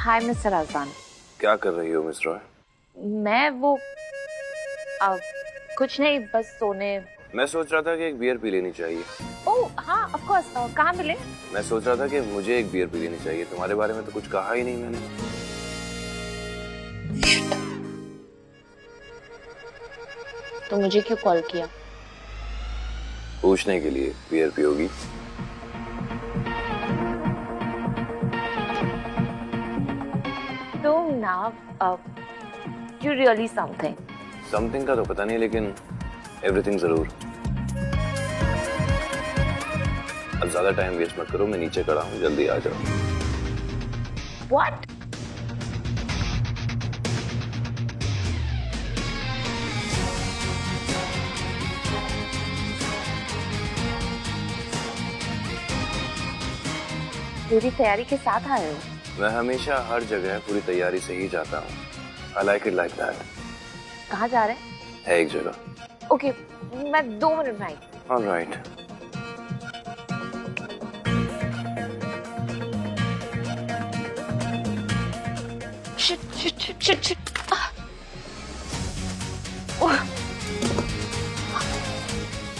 हाय mister Razdan. क्या कर रही हो मिस रॉय? मैं वो कुछ नहीं, बस सोने। मैं सोच रहा था कि एक बियर पी लेनी चाहिए। ओह हाँ ऑफ कोर्स, कहाँ मिले? मैं सोच रहा था कि मुझे एक बियर पी लेनी चाहिए। तुम्हारे बारे में तो कुछ कहा ही नहीं मैंने। तो मुझे क्यों कॉल किया? पूछने के लिए बियर पियोगी? तो ना यू रियली समथिंग? समथिंग का तो पता नहीं, लेकिन एवरीथिंग जरूर। अब ज्यादा टाइम वेस्ट मत करो, मैं नीचे खड़ा हूँ, जल्दी आ जाओ। व्हाट? पूरी तैयारी के साथ आए हो? मैं हमेशा हर जगह पूरी तैयारी से ही जाता हूँ। I like it like that. कहाँ जा रहे हैं? है एक जगह। ओके, मैं 2 मिनट में आई। Alright. Shit shit shit shit shit.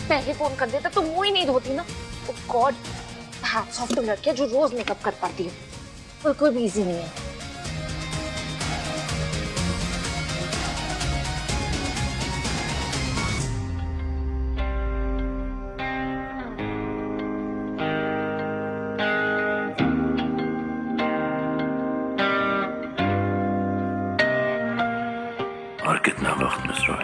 पहले फोन कर देता तो मुंह ही नहीं धोती ना। Oh god, hats off to लड़कियां जो रोज मेकअप कर पाती है। कोई भी इजी नहीं है। और कितना वक्त मिस रॉय?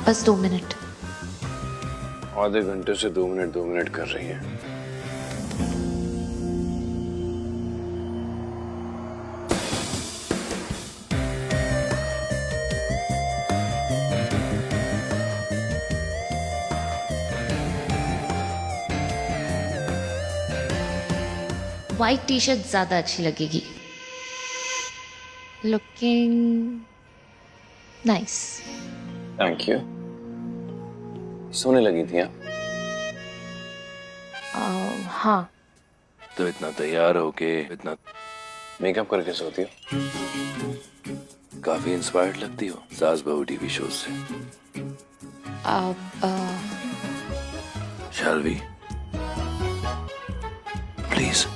बस 2 मिनट। आधे घंटे से 2 मिनट कर रही है। व्हाइट टी शर्ट ज्यादा अच्छी लगेगी। Looking nice. Thank you. सोने लगी थी हाँ। तो इतना तैयार होके, इतना मेकअप करके सोती हो? काफी इंस्पायर्ड लगती हो सास बहू टीवी शो से। Shall we? Please.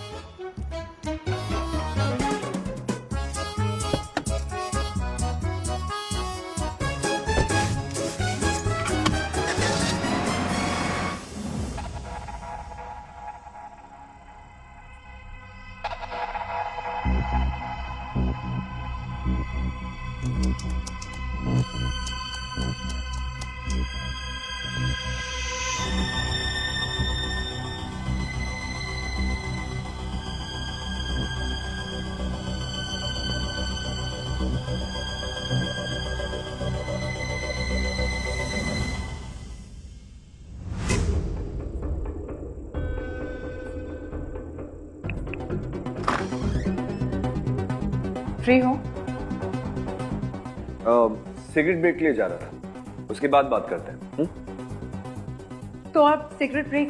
फ्री हो? सिगरेट ब्रेक के लिए जा रहा था, उसके बाद बात करते हैं। तो आप सिगरेट ब्रेक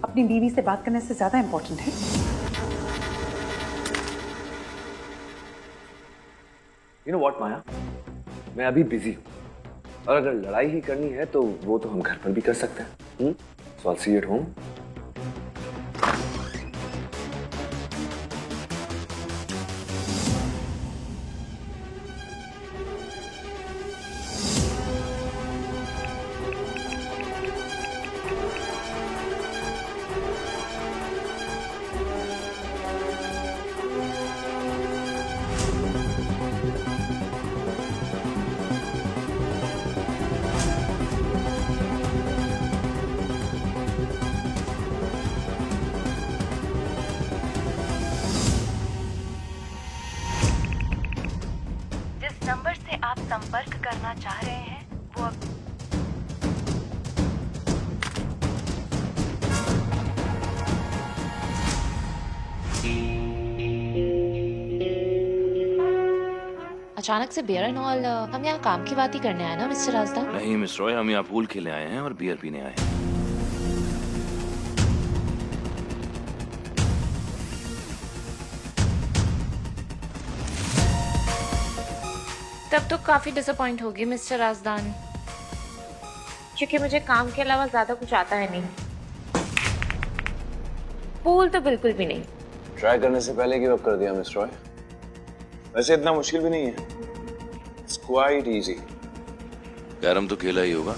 अपनी बीवी से बात करने से ज्यादा इंपॉर्टेंट है? यू नो व्हाट माया, मैं अभी बिजी हूँ और अगर लड़ाई ही करनी है तो वो तो हम घर पर भी कर सकते हैं। सो आई सी यू एट होम। नंबर से आप संपर्क करना चाह रहे हैं वो अब अचानक से बियर एंड ऑल, हम यहाँ काम की बात ही करने आए ना मिस्टर राजदा? नहीं मिस रॉय, हम यहाँ पूल खेलने आए हैं और बियर पीने आए हैं। तब तो काफी डिसअपॉइंट होगी मिस्टर राजदान, क्योंकि मुझे काम के अलावा ज्यादा कुछ आता है नहीं। पूल तो बिल्कुल भी नहीं। ट्राई करने से पहले गिव अप कर दिया मिस रॉय। वैसे इतना मुश्किल भी नहीं है, इट्स क्वाइट इजी। कैरम तो खेला ही होगा,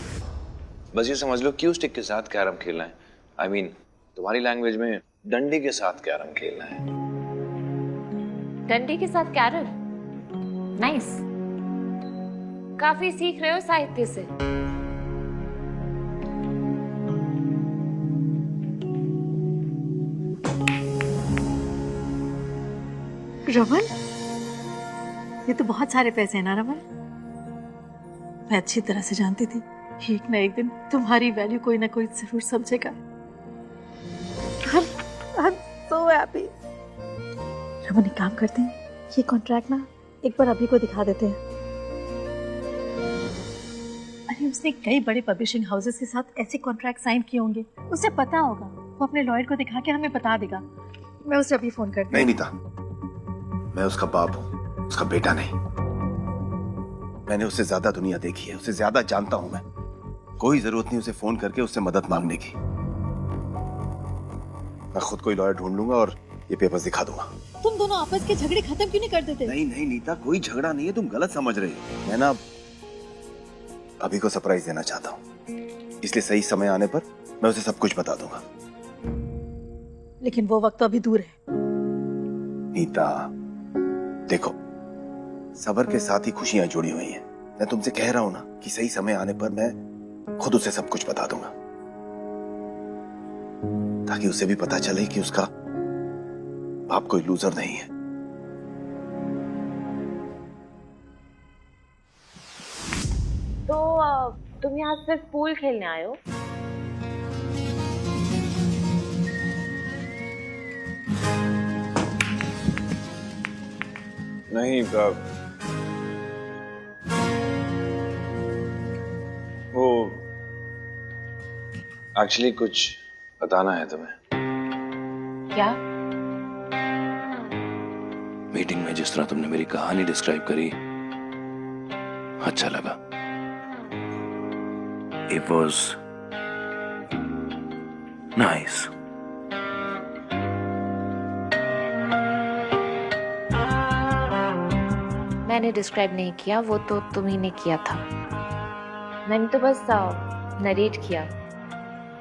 बस ये समझ लो क्यू स्टिक के साथ कैरम खेलना है। आई मीन तुम्हारी लैंग्वेज में डंडी के साथ कैरम खेलना है। डंडी के साथ कैरम, नाइस। काफी सीख रहे हो साहित्य से। रमन, ये तो बहुत सारे पैसे हैं ना रमन। मैं अच्छी तरह से जानती थी एक ना एक दिन तुम्हारी वैल्यू कोई ना कोई जरूर समझेगा। I'm so happy। रमन, एक काम करते हैं, ये कॉन्ट्रैक्ट ना एक बार अभी को दिखा देते हैं। अरे उसने कई बड़े पब्लिशिंग हाउसेस के साथ ऐसे कॉन्ट्रैक्ट साइन किए होंगे, उसे पता होगा। वो अपने लॉयर को दिखा के हमें बता देगा। मैं उसे अभी फोन करती हूँ। नहीं नीता, मैं उसका बाप हूं, उसका बेटा नहीं। मैंने उससे ज्यादा दुनिया देखी है, उसे ज्यादा जानता हूं मैं। कोई जरूरत नहीं उसे फोन करके उससे मदद मांगने की। मैं खुद कोई लॉयर ढूंढ लूंगा और ये पेपर्स दिखा दूंगा। तुम दोनों आपस के झगड़े खत्म क्यों नहीं कर देते? नहीं नहीं नीता, कोई झगड़ा नहीं है, तुम गलत समझ रहे हो। मैं ना अभी को सरप्राइज देना चाहता हूँ, इसलिए सही समय आने पर मैं उसे सब कुछ बता दूंगा। लेकिन वो वक्त तो अभी दूर है। नीता देखो, सब्र के साथ ही खुशियां जुड़ी हुई हैं। मैं तुमसे कह रहा हूं ना कि सही समय आने पर मैं खुद उसे सब कुछ बता दूंगा, ताकि उसे भी पता चले कि उसका बाप कोई लूजर नहीं है। तो तुम यहाँ सिर्फ पूल खेलने आए हो? नहीं, वो एक्चुअली कुछ बताना है तुम्हें। क्या? मीटिंग में जिस तरह तुमने मेरी कहानी डिस्क्राइब करी, अच्छा लगा। It was nice. मैंने डिस्क्राइब नहीं किया, वो तो तुम्ही ने किया था। मैंने तो बस नरेट किया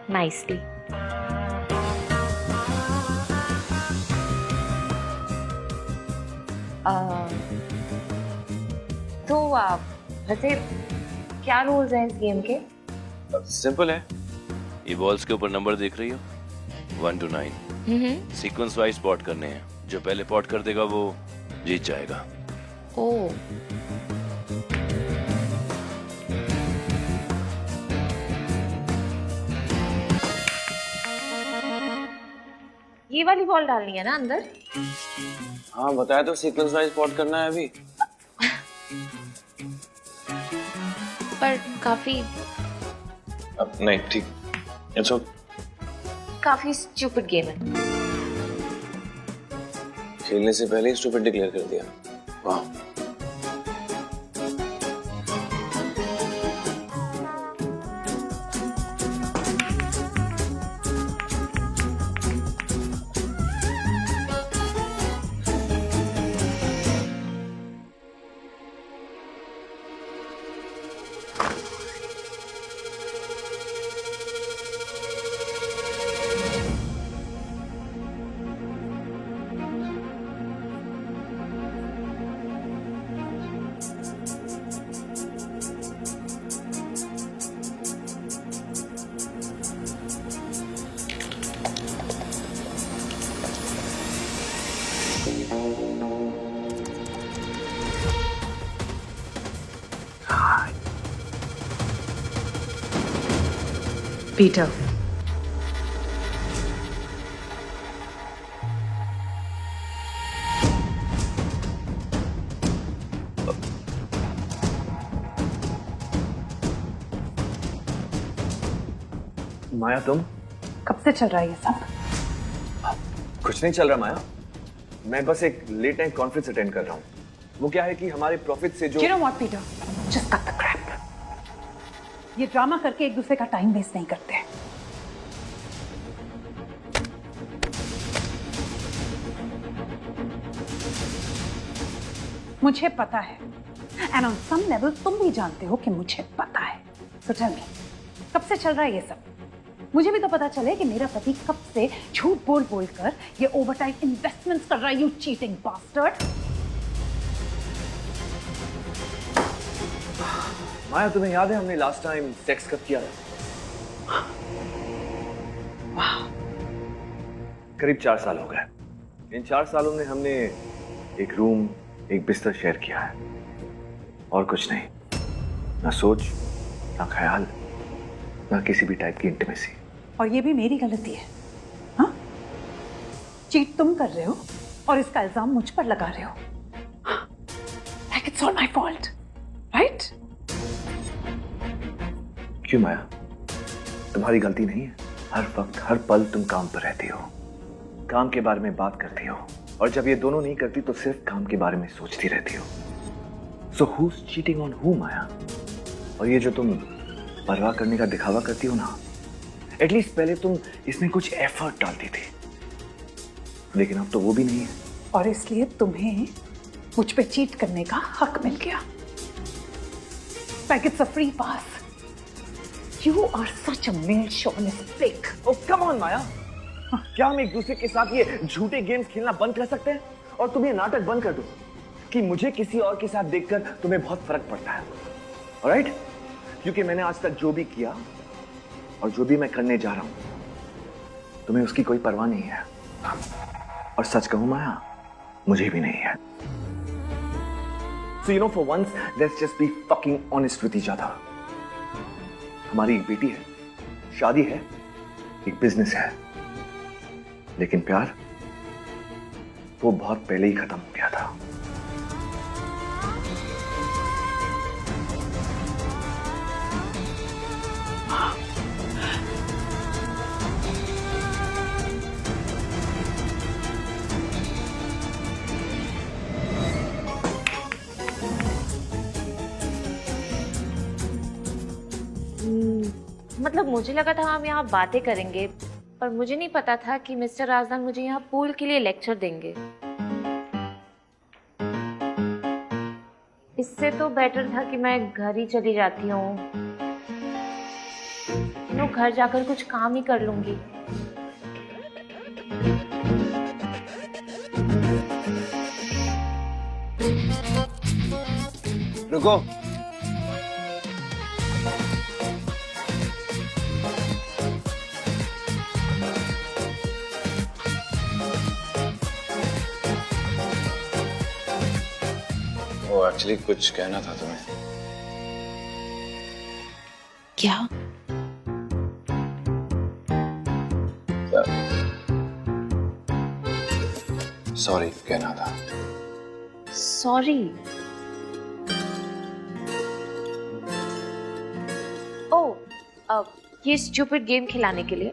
नाइसली। तो वैसे क्या रूल्स हैं इस गेम के? सिंपल है, ये बॉल्स के ऊपर नंबर देख रही हो, 1 to 9। सीक्वेंस वाइज स्पॉट करने हैं। जो पहले पॉट कर देगा वो जीत जाएगा। ओह, ये वाली बॉल डालनी है ना अंदर? हाँ बताया तो, सीक्वेंस वाइज स्पॉट करना है अभी। पर काफी अब नहीं, ठीक, इट्स ओके। काफी स्टूपिड गेम है। खेलने से पहले ही स्टूपिड डिक्लेयर कर दिया, वाह। Peter. माया, तुम? कब से चल रहा है ये सब? कुछ नहीं चल रहा माया, मैं बस एक लेट नाइट कॉन्फ्रेंस अटेंड कर रहा हूँ। वो क्या है कि हमारे प्रॉफिट से जो You know what, Peter? Just cut the crap. ये ड्रामा करके एक दूसरे का टाइम वेस्ट नहीं करते। मुझे पता है, एंड ऑन सम लेवल तुम भी जानते हो कि मुझे पता है। So tell me, कब से चल रहा है ये सब? मुझे भी तो पता चले कि मेरा पति कब से झूठ बोल बोल कर ये ओवरटाइम इन्वेस्टमेंट्स कर रहा है, यू चीटिंग बास्टर्ड। माया, तुम्हें याद है हमने लास्ट टाइम सेक्स कब किया था? करीब 4 साल हो गए। इन 4 सालों में हमने एक रूम, एक बिस्तर शेयर किया है, और कुछ नहीं। ना सोच, ना ख्याल, ना किसी भी टाइप की इंटीमेसी। और ये भी मेरी गलती है, हाँ? चीट तुम कर रहे हो और इसका इल्जाम मुझ पर लगा रहे हो। Like it's all my fault, right? क्यों माया? तुम्हारी गलती नहीं है। हर वक्त, हर पल तुम काम पर रहती हो, काम के बारे में बात करती हो, और जब ये दोनों नहीं करती तो सिर्फ काम के बारे में सोचती रहती हो। So who's cheating on who, माया? और ये जो तुम परवाह करने का दिखावा करती हो ना, एटलीस्ट पहले तुम इसमें कुछ एफर्ट डालती थी, लेकिन अब तो वो भी नहीं है। और इसलिए तुम्हें मुझ पे चीट करने का हक मिल गया। Like it's a free pass. You are such a male chauvinist pig. Oh, come on, माया। क्या हम एक दूसरे के साथ ये झूठे गेम्स खेलना बंद कर सकते हैं? और तुम ये नाटक बंद कर दो कि मुझे किसी और के साथ देखकर तुम्हें बहुत फर्क पड़ता है। ऑलराइट? क्योंकि मैंने आज तक जो भी किया और जो भी मैं करने जा रहा हूं, तुम्हें उसकी कोई परवाह नहीं है। और सच कहूं माया, मुझे भी नहीं है। So you know, for once, let's just be fucking honest with each other. हमारी एक बेटी है, शादी है, एक बिजनेस है, लेकिन प्यार वो बहुत पहले ही खत्म हो गया था। मतलब मुझे लगा था हम यहाँ बातें करेंगे, पर मुझे नहीं पता था कि मिस्टर राजदान मुझे यहाँ पूल के लिए लेक्चर देंगे। इससे तो बेटर था कि मैं घर ही चली जाती हूँ, घर जाकर कुछ काम ही कर लूंगी। रुको, वो एक्चुअली कुछ कहना था तुम्हें। क्या? सॉरी कहना था। सॉरी? ओह, ये स्टूपिड गेम खिलाने के लिए?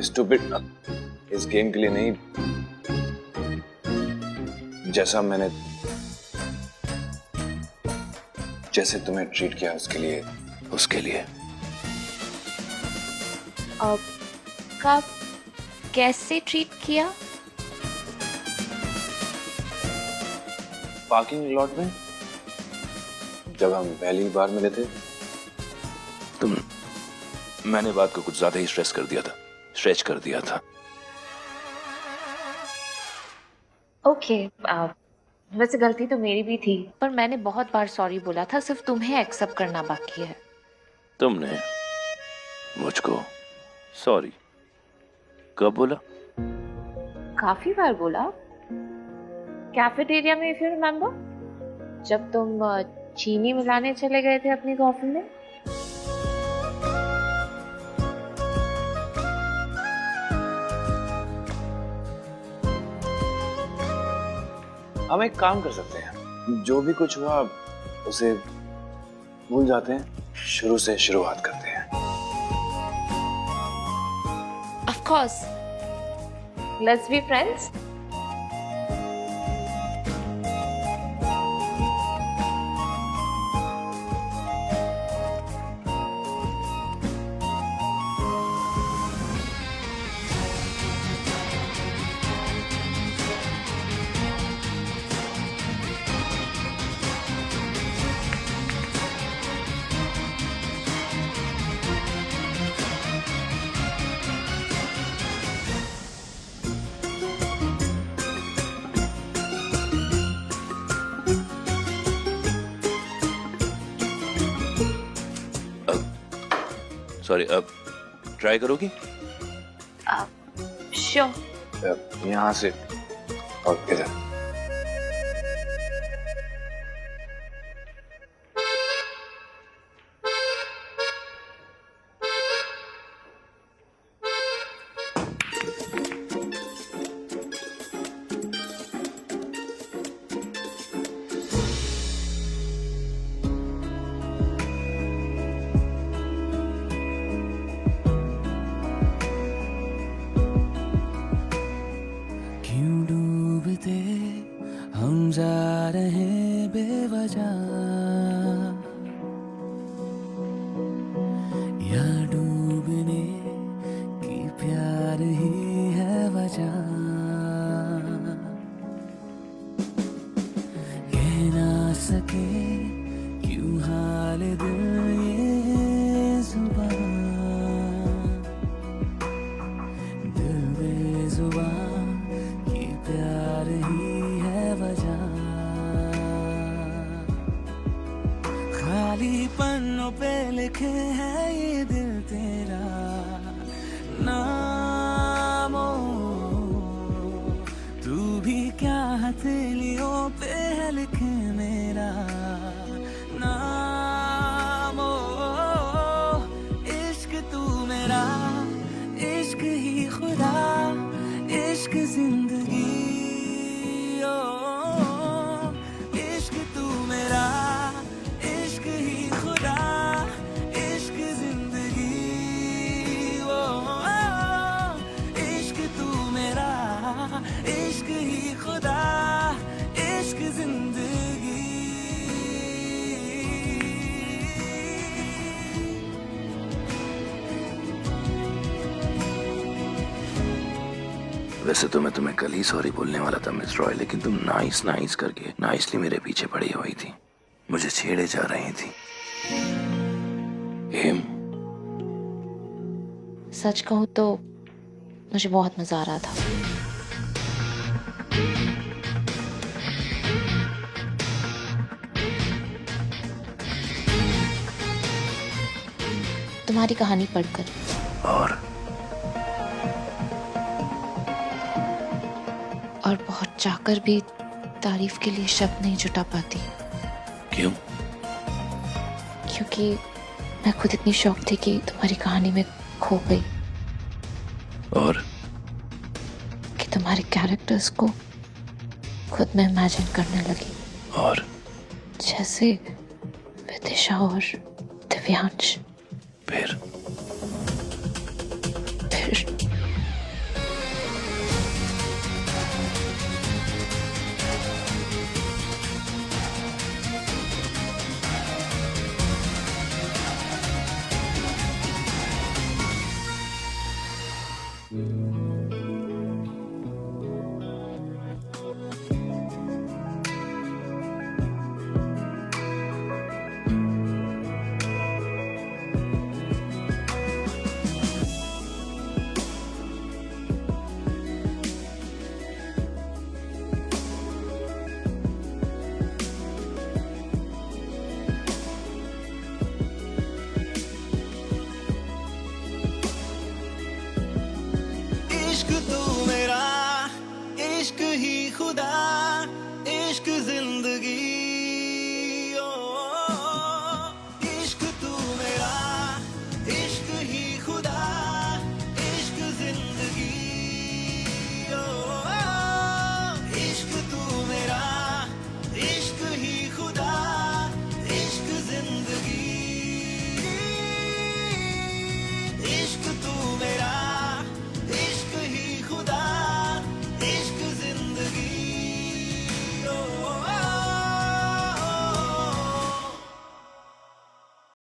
स्टूपिड इस गेम के लिए नहीं, जैसे तुम्हें ट्रीट किया उसके लिए। कब, कैसे ट्रीट किया? पार्किंग लॉट में जब हम पहली बार मिले थे। मैंने बात को कुछ ज्यादा ही स्ट्रेच कर दिया था। ओके, वैसे गलती तो मेरी भी थी, पर मैंने बहुत बार सॉरी बोला था, सिर्फ तुम्हें एक्सेप्ट करना बाकी है। तुमने मुझको सॉरी कब बोला? काफी बार बोला। कैफेटेरिया में, इफ यू रिमेम्बर, जब तुम चीनी मिलाने चले गए थे अपनी कॉफी में। हम एक काम कर सकते हैं, जो भी कुछ हुआ उसे भूल जाते हैं, शुरू से शुरुआत करते हैं। Of course. Let's be friends. Sorry, अब ट्राई करोगी? श्योर। यहाँ से और इधर। क्यों डूबते हम जा रहे बेवजह, या डूबने की प्यार ही है वजह। कह ना सके क्यों हाल दिल ये जुबां, दिल बेजुबां ये प्यार ही है वजह। खाली पन्नों पे लिखे है ये दिल तेरा नाम, तू भी क्या हथेलियों पे है लिखे मेरा नाम। इश्क तू मेरा, इश्क ही खुदा, इश्क जिंदगी, ओ इश्क तू मेरा, इश्क ही खुदा, इश्क जिंदगी, ओ इश्क तू मेरा, इश्क ही खुदा, इश्क जिंदगी। वैसे तो मैं तुम्हें कल ही सॉरी बोलने वाला था मिस रॉय, लेकिन तुम नाइस करके नाइसली मेरे पीछे पड़ी हुई थी, मुझे छेड़े जा रही थी। हेम, सच कहूं तो मुझे बहुत मजा आ रहा था। तुम्हारी कहानी पढ़कर और बहुत चाहकर भी तारीफ के लिए शब्द नहीं जुटा पाती। क्यों? क्योंकि मैं खुद इतनी शौक थी कि तुम्हारी कहानी में खो गई, और कि तुम्हारे कैरेक्टर्स को खुद में इमेजिन करने लगी, और जैसे विदिशा और दिव्यांश। फिर इश्क तू मेरा, इश्क ही खुदा,